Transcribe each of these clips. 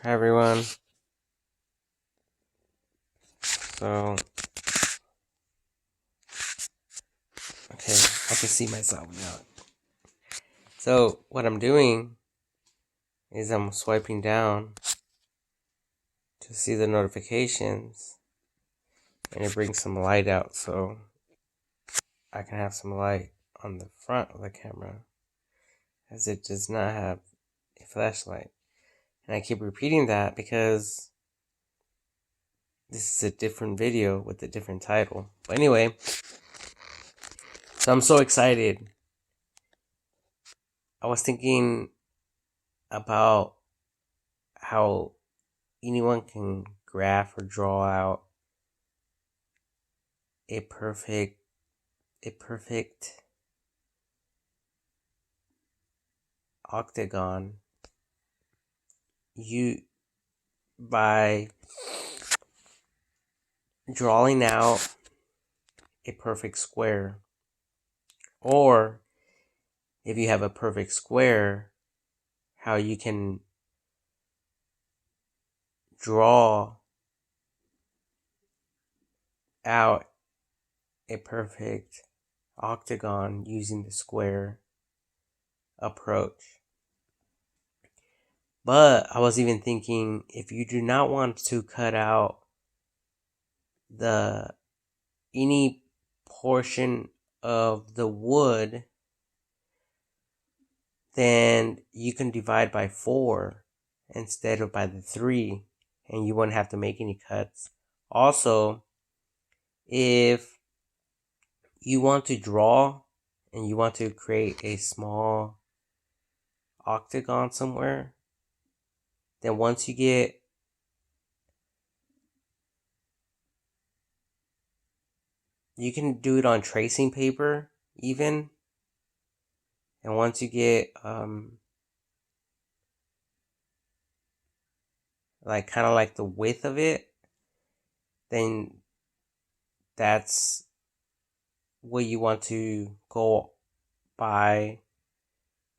Hi everyone. So, okay, I can see myself now. So, what I'm doing is I'm swiping down to see the notifications, and it brings some light out so I can have some light on the front of the camera, as it does not have a flashlight. And I keep repeating that because this is a different video with a different title. But anyway, so I'm so excited. I was thinking about how anyone can graph or draw out a perfect octagon you by drawing out a perfect square, or if you have a perfect square, how you can draw out a perfect octagon using the square approach. But I was even thinking, if you do not want to cut out the any portion of the wood, then you can divide by 4 instead of by the 3, and you won't have to make any cuts. Also, if you want to draw and you want to create a small octagon somewhere, then once you can do it on tracing paper even, and once you get like kind of like the width of it, then that's what you want to go by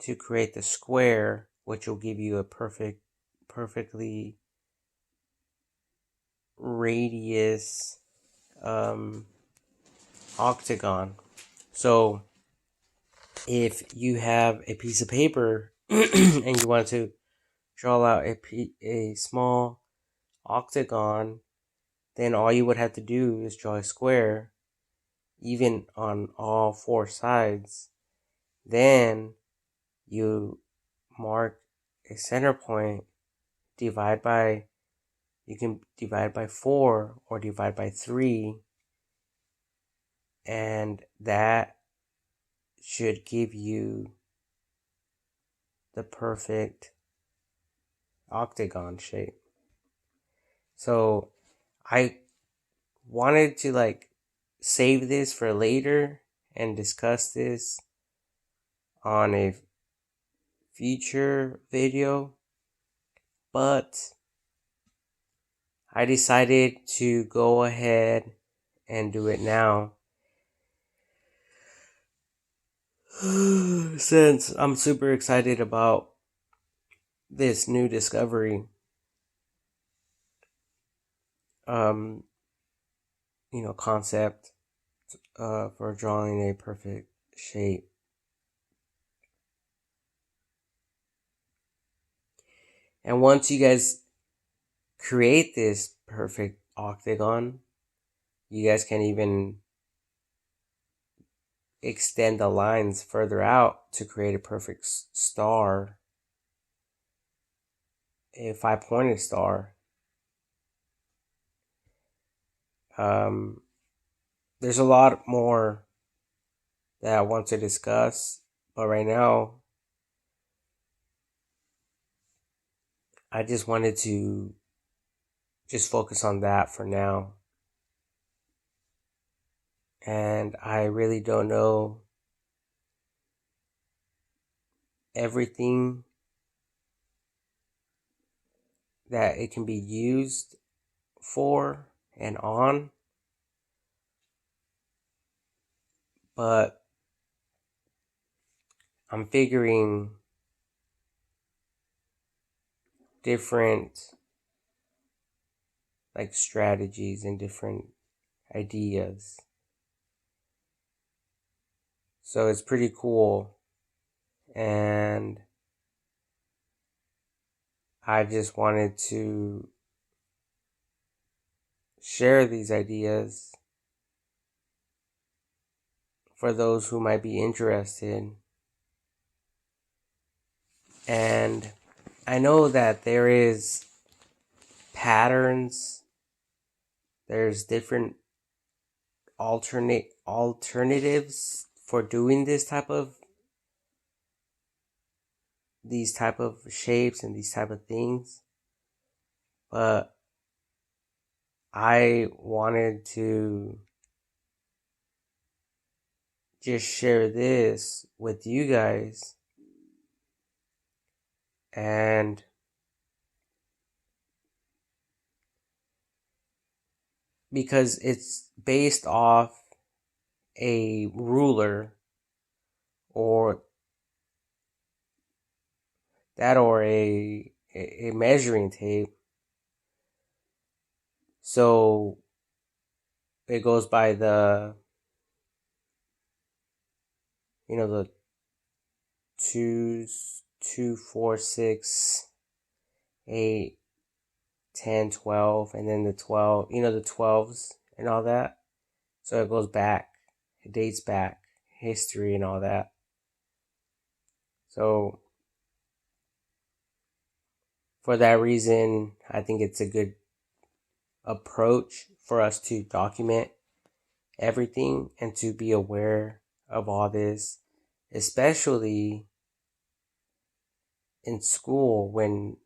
to create the square, which will give you a perfectly radius octagon. So if you have a piece of paper and you want to draw out a small octagon, then all you would have to do is draw a square, even on all 4 sides. Then you mark a center point, you can divide by 4 or divide by 3, and that should give you the perfect octagon shape. So I wanted to save this for later and discuss this on a future video, but I decided to go ahead and do it now since I'm super excited about this new discovery. Concept for drawing a perfect shape. And once you guys create this perfect octagon, you guys can even extend the lines further out to create a perfect star, a 5-pointed star. There's a lot more that I want to discuss, but right now I just wanted to just focus on that for now. And I really don't know everything that it can be used for and on, but I'm figuring different like strategies and different ideas. So it's pretty cool. And I just wanted to share these ideas for those who might be interested. And I know that there is patterns, there's different alternatives for doing these type of shapes and these type of things, but I wanted to just share this with you guys, and because it's based off a ruler or a measuring tape. So it goes by the the 2, 2, 4, 6, 8, 10, 12, and then the 12, the 12s and all that. So it goes back, it dates back, history and all that. So for that reason, I think it's a good approach for us to document everything and to be aware of all this, especially in school when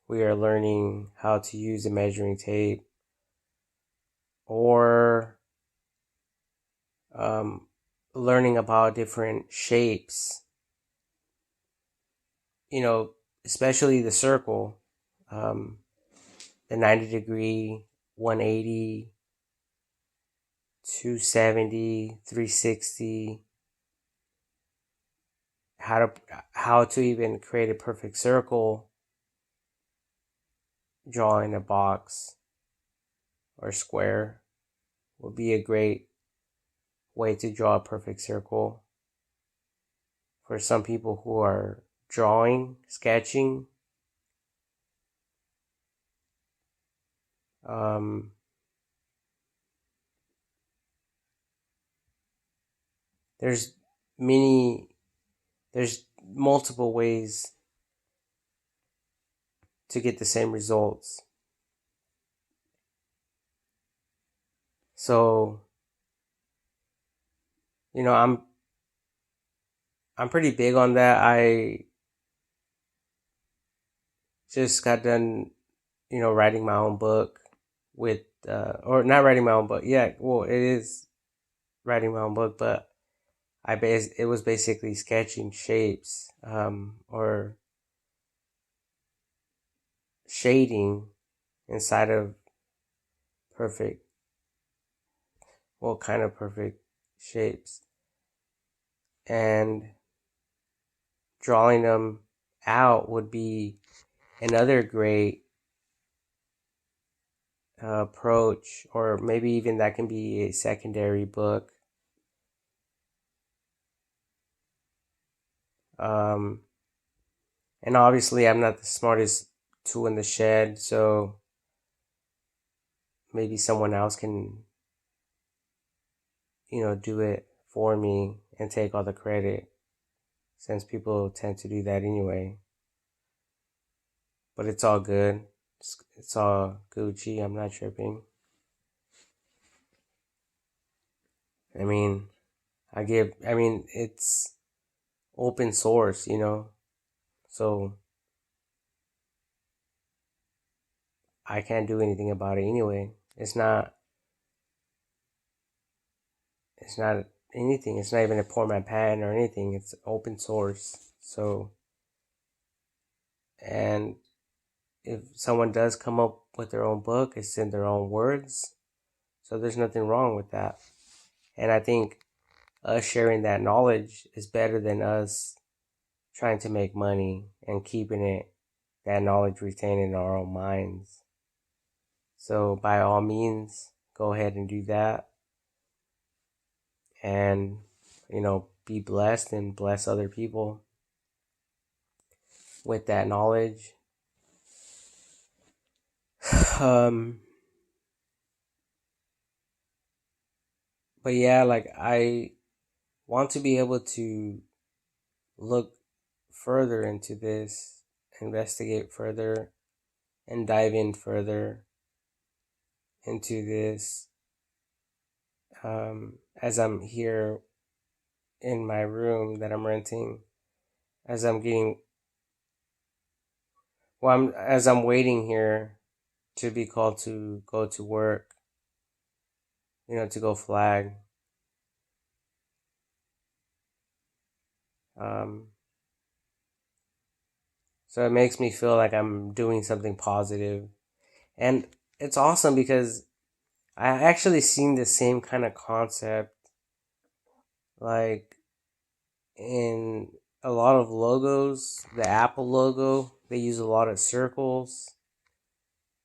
we are learning how to use a measuring tape, or learning about different shapes, especially the circle, the 90-degree, 180, 270, 360, how to even create a perfect circle, drawing a box or square would be a great way to draw a perfect circle. For some people who are sketching, there's there's multiple ways to get the same results. So, I'm pretty big on that. I just got done, writing my own book with, or not writing my own book. Yeah, well, it is writing my own book, but it was basically sketching shapes, or shading inside of perfect, kind of perfect shapes, and drawing them out would be another great approach, or maybe even that can be a secondary book. Um, and obviously, I'm not the smartest tool in the shed, so maybe someone else can, do it for me and take all the credit, since people tend to do that anyway. But it's all good. It's all Gucci. I'm not tripping. I mean, it's open source, so I can't do anything about it anyway. It's not anything. It's not even a format patent or anything. It's open source. So, and if someone does come up with their own book, it's in their own words. So there's nothing wrong with that. And I think us sharing that knowledge is better than us trying to make money and keeping that knowledge retained in our own minds. So by all means, go ahead and do that. And, be blessed and bless other people with that knowledge. um, but yeah, like I want to be able to look further into this, investigate further, and dive in further into this as I'm here in my room that I'm renting, as I'm getting, as I'm waiting here to be called to go to work, to go flag. Um, so it makes me feel like I'm doing something positive. And it's awesome because I actually seen the same kind of concept like in a lot of logos. The Apple logo, they use a lot of circles,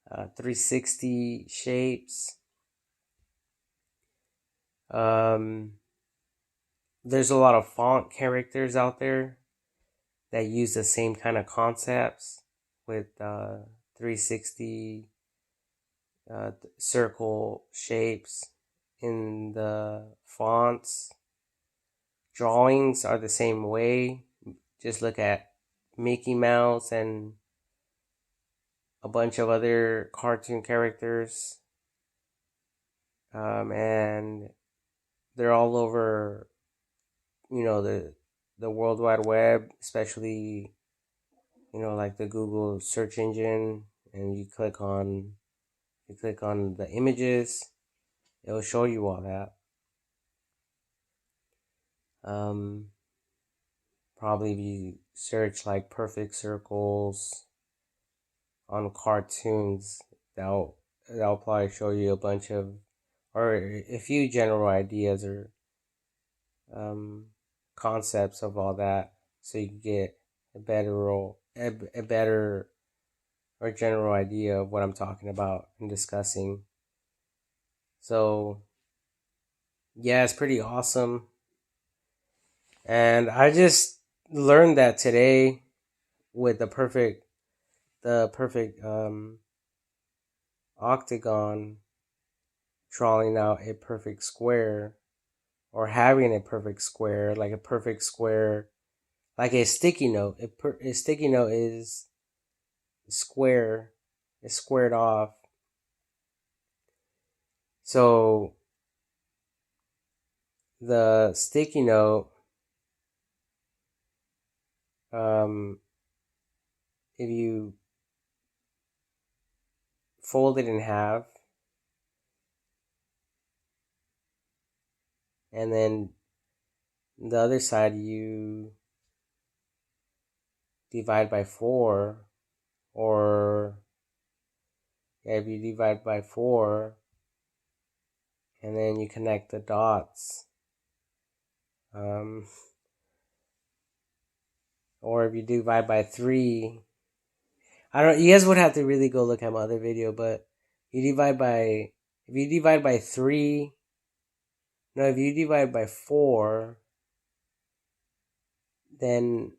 360 shapes. Um, there's a lot of font characters out there that use the same kind of concepts with 360 circle shapes in the fonts. Drawings are the same way. Just look at Mickey Mouse and a bunch of other cartoon characters. And they're all over, the World Wide Web, especially, like the Google search engine, and you click on the images, it'll show you all that. Um, Probably if you search like perfect circles on cartoons, that'll probably show you a bunch of, or a few general ideas or um, concepts of all that, so you can get a better or general idea of what I'm talking about and discussing. So yeah, it's pretty awesome, and I just learned that today with the perfect octagon drawing out a perfect square, or having a perfect square, like a perfect square, like a sticky note. A sticky note is square, it's squared off. So the sticky note, um, if you fold it in half, and then the other side you divide by 4, or yeah, if you divide by 4, and then you connect the dots, um, or if you divide by 3, I don't. You guys would have to really go look at my other video, but you divide by if you divide by 3, no, if you divide by 4, then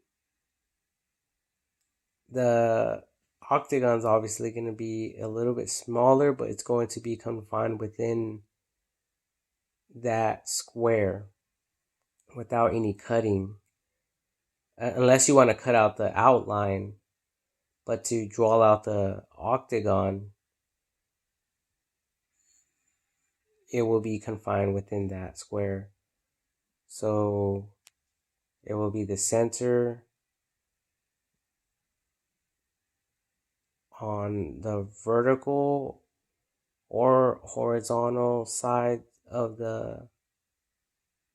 the octagon's obviously going to be a little bit smaller, but it's going to be confined within that square without any cutting, unless you want to cut out the outline. But to draw out the octagon, it will be confined within that square. So it will be the center on the vertical or horizontal side of the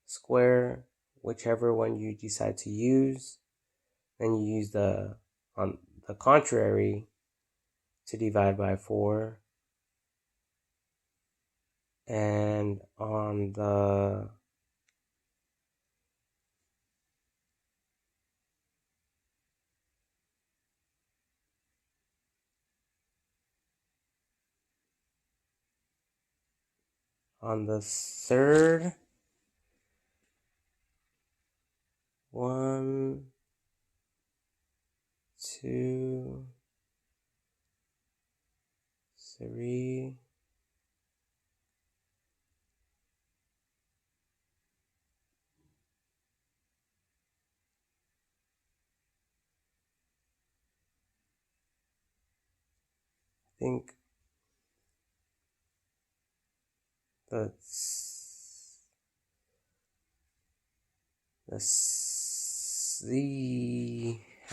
square, whichever one you decide to use. Then you use on the contrary to divide by 4, and on the on the third one, two, three, I think I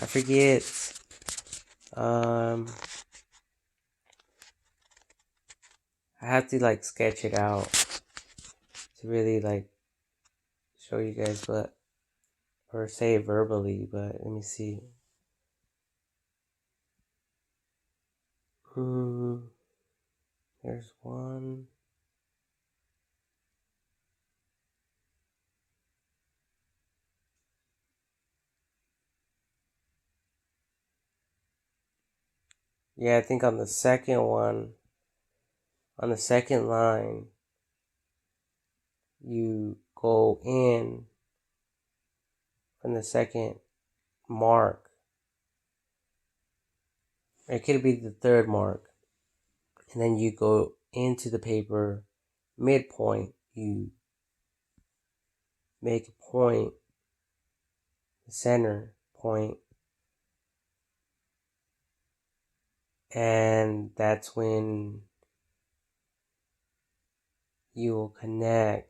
forget. I have to like sketch it out to really like show you guys, but or say it verbally, but let me see. There's one. Yeah, I think on the second one, on the second line, you go in from the second mark. It could be the third mark. And then you go into the paper midpoint. You make a point, the center point, and that's when you will connect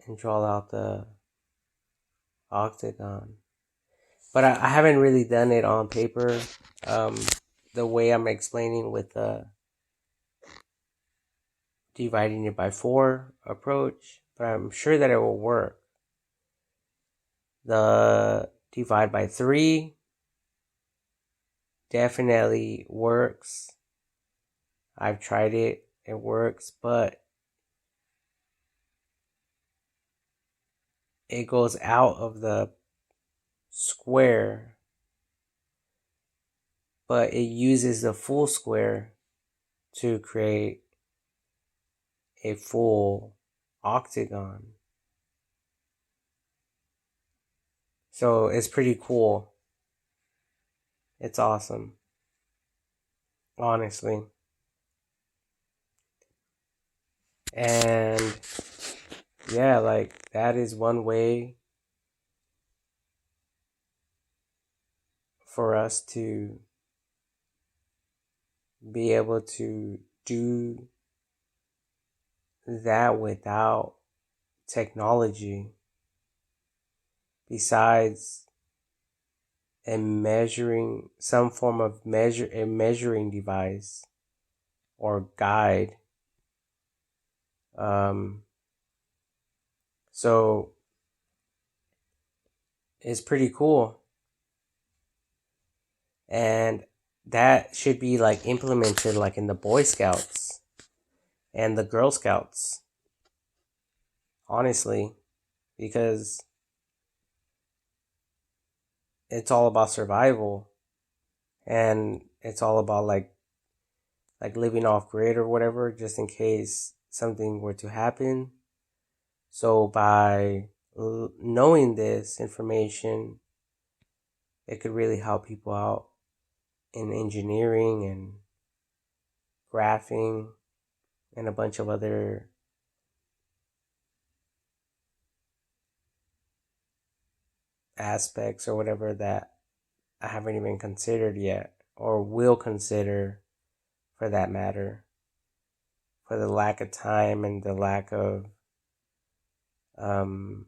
and draw out the octagon. But I haven't really done it on paper the way I'm explaining with the dividing it by 4 approach, but I'm sure that it will work. The divide by 3 definitely works. I've tried it, it works, but it goes out of the square, but it uses the full square to create a full octagon. So it's pretty cool. It's awesome. Honestly. And yeah, like that is one way for us to be able to do that without technology, besides some form of a measuring device or guide. So it's pretty cool, and that should be like implemented like in the Boy Scouts and the Girl Scouts, honestly, because it's all about survival, and it's all about like living off grid or whatever, just in case something were to happen. So by knowing this information, it could really help people out in engineering and graphing and a bunch of other aspects or whatever that I haven't even considered yet, or will consider for that matter, for the lack of time and the lack of um,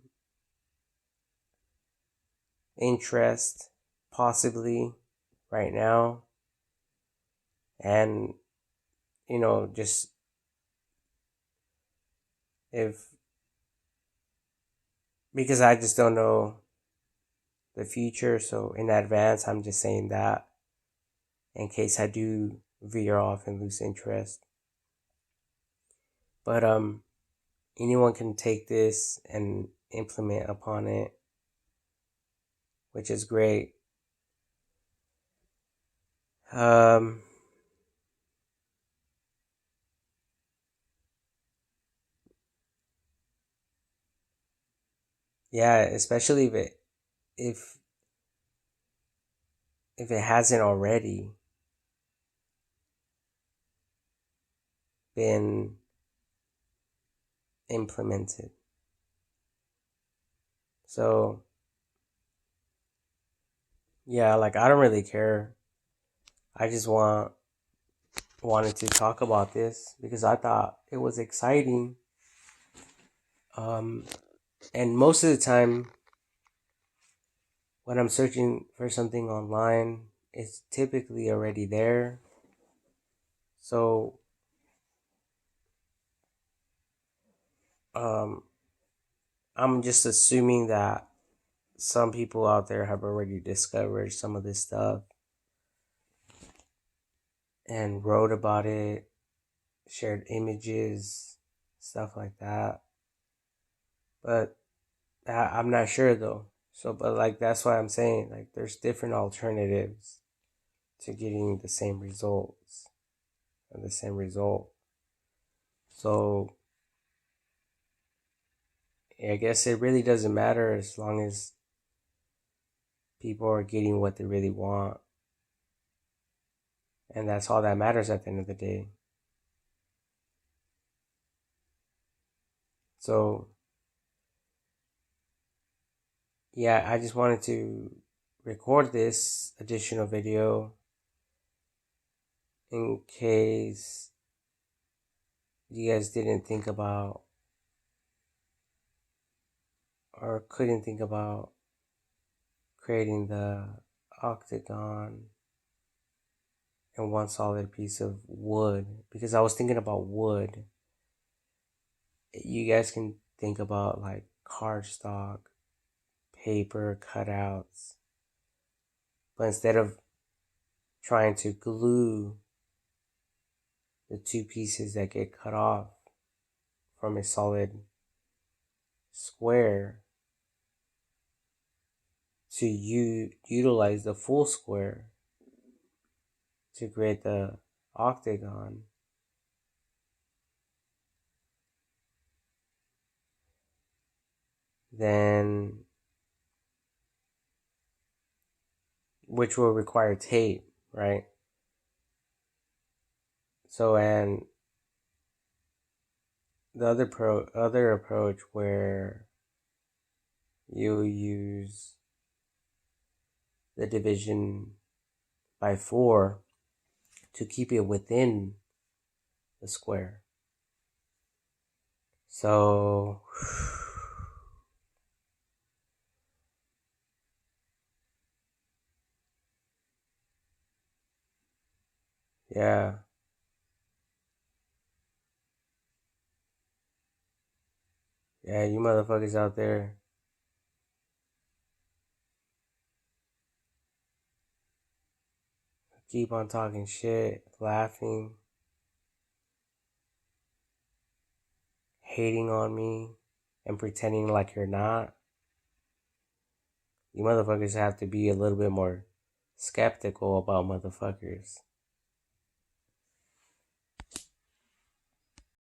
interest, possibly right now. And, just if, because I just don't know the future, so in advance, I'm just saying that in case I do veer off and lose interest. But anyone can take this and implement upon it, which is great. Um Yeah, especially if if it hasn't already been implemented. So yeah, like I don't really care. I just wanted to talk about this because I thought it was exciting. Um, and most of the time when I'm searching for something online, it's typically already there. So um, I'm just assuming that some people out there have already discovered some of this stuff and wrote about it, shared images, stuff like that. But I'm not sure though. So, but like that's why I'm saying like there's different alternatives to getting the same results or the same result. So I guess it really doesn't matter as long as people are getting what they really want, and that's all that matters at the end of the day. So yeah, I just wanted to record this additional video in case you guys didn't think about or couldn't think about creating the octagon in one solid piece of wood, because I was thinking about wood. You guys can think about like cardstock, paper cutouts, but instead of trying to glue the two pieces that get cut off from a solid square to utilize the full square to create the octagon, then which will require tape, right? So, and the other approach where you use the division by 4 to keep it within the square. So yeah, yeah, you motherfuckers out there, keep on talking shit, laughing, hating on me, and pretending like you're not. You motherfuckers have to be a little bit more skeptical about motherfuckers.